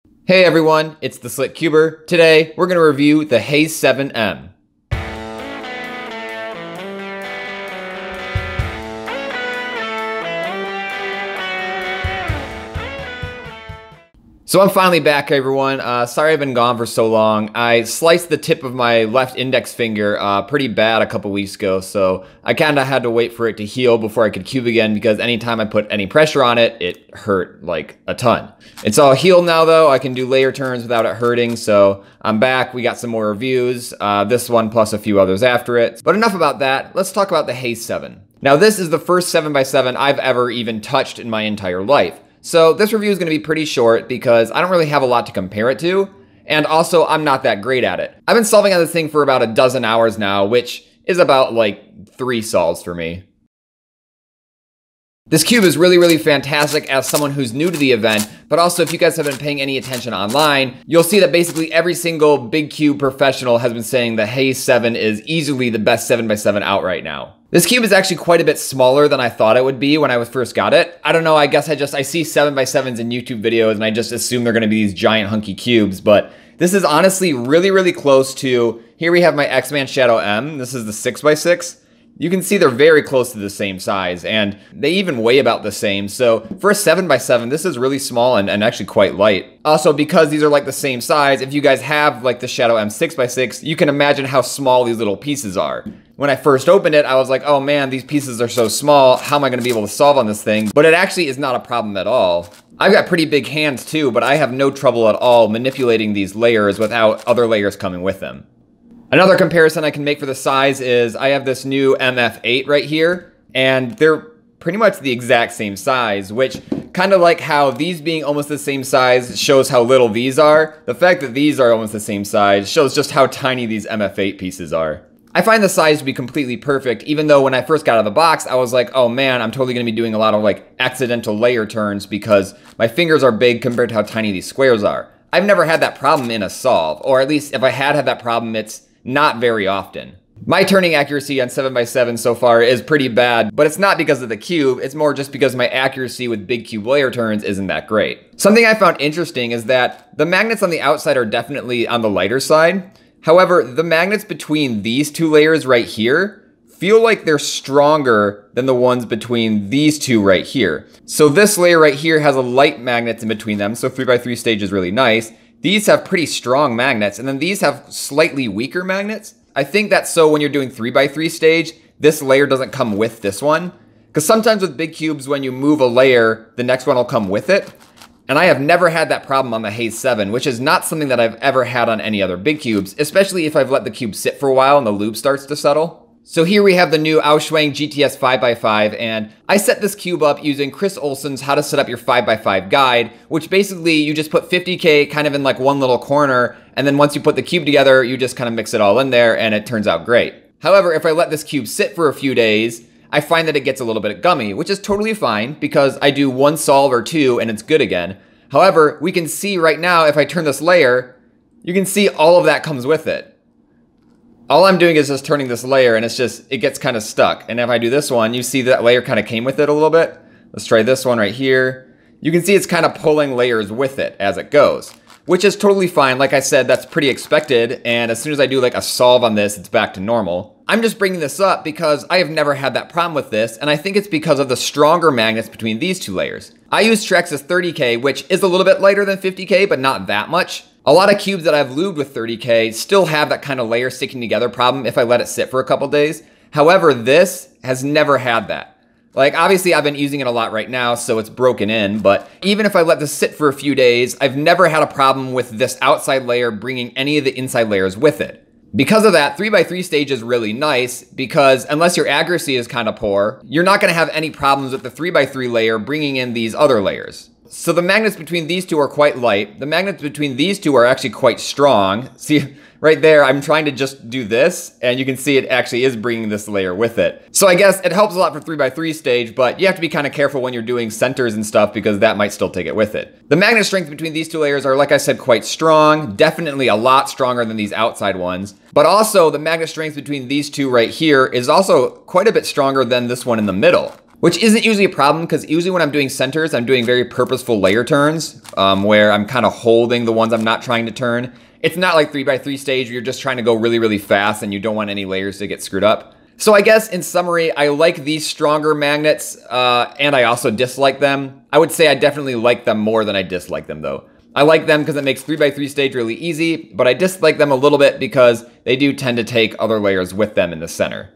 Hey everyone, it's TheSlickCuber. Today, we're going to review the Haze 7M. So I'm finally back, everyone. Sorry I've been gone for so long. I sliced the tip of my left index finger pretty bad a couple weeks ago, so I kind of had to wait for it to heal before I could cube again because anytime I put any pressure on it, it hurt like a ton. It's all healed now though. I can do layer turns without it hurting, so I'm back. We got some more reviews, this one plus a few others after it. But enough about that. Let's talk about the Haze 7. Now this is the first 7x7 I've ever even touched in my entire life. So this review is going to be pretty short because I don't really have a lot to compare it to, and also I'm not that great at it. I've been solving on this thing for about a dozen hours now, which is about like 3 solves for me. This cube is really fantastic as someone who's new to the event, but also if you guys have been paying any attention online, you'll see that basically every single big cube professional has been saying the Haze 7 is easily the best 7x7 out right now. This cube is actually quite a bit smaller than I thought it would be when I first got it. I don't know, I guess I see 7x7s in YouTube videos and I just assume they're gonna be these giant hunky cubes, but this is honestly really close to, here we have my X-Man Shadow M, this is the 6x6. You can see they're very close to the same size, and they even weigh about the same. So for a 7x7, this is really small and actually quite light. Also, because these are like the same size, if you guys have like the Shadow M 6x6, you can imagine how small these little pieces are. When I first opened it, I was like, oh man, these pieces are so small. How am I gonna be able to solve on this thing? But it actually is not a problem at all. I've got pretty big hands too, but I have no trouble at all manipulating these layers without other layers coming with them. Another comparison I can make for the size is I have this new MF8 right here, and they're pretty much the exact same size, which kind of like how these being almost the same size shows how little these are. The fact that these are almost the same size shows just how tiny these MF8 pieces are. I find the size to be completely perfect, even though when I first got out of the box, I was like, oh man, I'm totally gonna be doing a lot of like accidental layer turns because my fingers are big compared to how tiny these squares are. I've never had that problem in a solve, or at least if I had that problem, it's not very often. My turning accuracy on 7x7 so far is pretty bad, but it's not because of the cube, it's more just because my accuracy with big cube layer turns isn't that great. Something I found interesting is that the magnets on the outside are definitely on the lighter side. However, the magnets between these 2 layers right here feel like they're stronger than the ones between these 2 right here. So this layer right here has a light magnets in between them, so 3x3 stage is really nice. These have pretty strong magnets, and then these have slightly weaker magnets. I think that's so when you're doing 3x3 stage, this layer doesn't come with this one. Because sometimes with big cubes, when you move a layer, the next one will come with it. And I have never had that problem on the Haze 7, which is not something that I've ever had on any other big cubes, especially if I've let the cube sit for a while and the loop starts to settle. So here we have the new Auschwang GTS 5x5, and I set this cube up using Chris Olson's How to Set Up Your 5x5 guide, which basically you just put 50K kind of in like one little corner, and then once you put the cube together, you just kind of mix it all in there, and it turns out great. However, if I let this cube sit for a few days, I find that it gets a little bit gummy, which is totally fine because I do 1 solve or 2 and it's good again. However, we can see right now, if I turn this layer, you can see all of that comes with it. All I'm doing is just turning this layer and it gets kind of stuck. And if I do this one, you see that layer kind of came with it a little bit. Let's try this one right here. You can see it's kind of pulling layers with it as it goes, which is totally fine. Like I said, that's pretty expected. And as soon as I do like a solve on this, it's back to normal. I'm just bringing this up because I have never had that problem with this. And I think it's because of the stronger magnets between these 2 layers. I use Trex's 30K, which is a little bit lighter than 50K, but not that much. A lot of cubes that I've lubed with 30K still have that kind of layer sticking together problem if I let it sit for a couple days. However, this has never had that. Like obviously I've been using it a lot right now, so it's broken in, but even if I let this sit for a few days, I've never had a problem with this outside layer bringing any of the inside layers with it. Because of that, 3x3 stage is really nice because unless your accuracy is kind of poor, you're not gonna have any problems with the 3x3 layer bringing in these other layers. So the magnets between these 2 are quite light. The magnets between these 2 are actually quite strong. See, right there, I'm trying to just do this, and you can see it actually is bringing this layer with it. So I guess it helps a lot for 3x3 stage, but you have to be kind of careful when you're doing centers and stuff because that might still take it with it. The magnet strength between these 2 layers are, like I said, quite strong, definitely a lot stronger than these outside ones. But also the magnet strength between these 2 right here is also quite a bit stronger than this one in the middle. which isn't usually a problem because usually when I'm doing centers, I'm doing very purposeful layer turns where I'm kind of holding the ones I'm not trying to turn. It's not like 3x3 stage where you're just trying to go really, really fast and you don't want any layers to get screwed up. So I guess in summary, I like these stronger magnets and I also dislike them. I would say I definitely like them more than I dislike them though. I like them because it makes 3x3 stage really easy, but I dislike them a little bit because they do tend to take other layers with them in the center.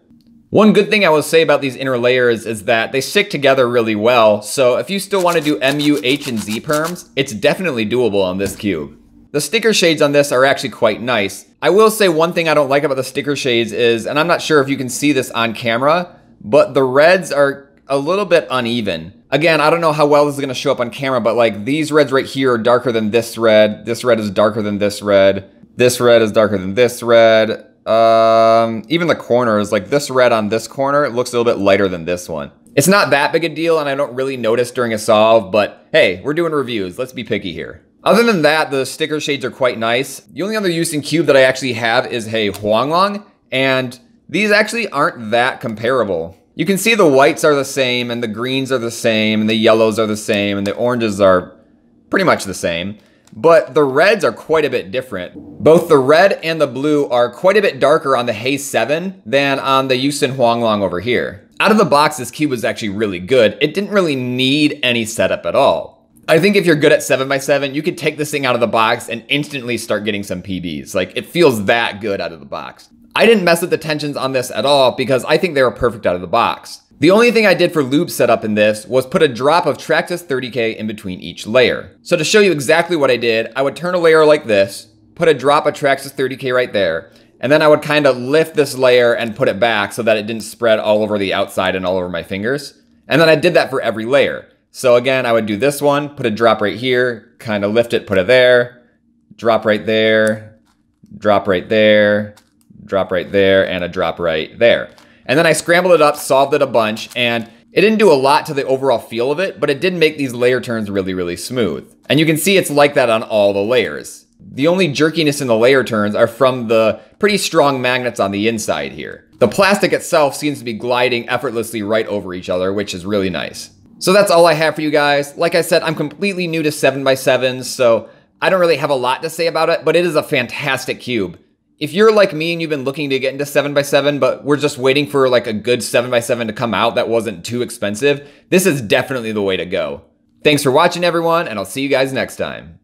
One good thing I will say about these inner layers is that they stick together really well, so if you still want to do MU, H, and Z perms, it's definitely doable on this cube. The sticker shades on this are actually quite nice. I will say one thing I don't like about the sticker shades is, and I'm not sure if you can see this on camera, but the reds are a little bit uneven. Again, I don't know how well this is going to show up on camera, but like these reds right here are darker than this red is darker than this red is darker than this red. Even the corners, like this red on this corner, it looks a little bit lighter than this one. It's not that big a deal and I don't really notice during a solve, but hey, we're doing reviews, let's be picky here. Other than that, the sticker shades are quite nice. The only other use in cube that I actually have is Hey Huanglong, and these actually aren't that comparable. You can see the whites are the same, and the greens are the same, and the yellows are the same, and the oranges are pretty much the same. But the reds are quite a bit different. Both the red and the blue are quite a bit darker on the Hey 7 than on the Yusin Huanglong over here. Out of the box, this cube was actually really good. It didn't really need any setup at all. I think if you're good at 7x7, you could take this thing out of the box and instantly start getting some PBs. Like, it feels that good out of the box. I didn't mess with the tensions on this at all because I think they were perfect out of the box. The only thing I did for lube setup in this was put a drop of Traxxas 30K in between each layer. So to show you exactly what I did, I would turn a layer like this, put a drop of Traxxas 30K right there, and then I would kind of lift this layer and put it back so that it didn't spread all over the outside and all over my fingers. And then I did that for every layer. So again, I would do this one, put a drop right here, kind of lift it, put it there, drop right there, drop right there, drop right there, and a drop right there. And then I scrambled it up, solved it a bunch, and it didn't do a lot to the overall feel of it, but it did make these layer turns really, really smooth. And you can see it's like that on all the layers. The only jerkiness in the layer turns are from the pretty strong magnets on the inside here. The plastic itself seems to be gliding effortlessly right over each other, which is really nice. So that's all I have for you guys. Like I said, I'm completely new to 7x7s, so I don't really have a lot to say about it, but it is a fantastic cube. If you're like me and you've been looking to get into 7x7, but we're just waiting for like a good 7x7 to come out that wasn't too expensive, this is definitely the way to go. Thanks for watching, everyone, and I'll see you guys next time.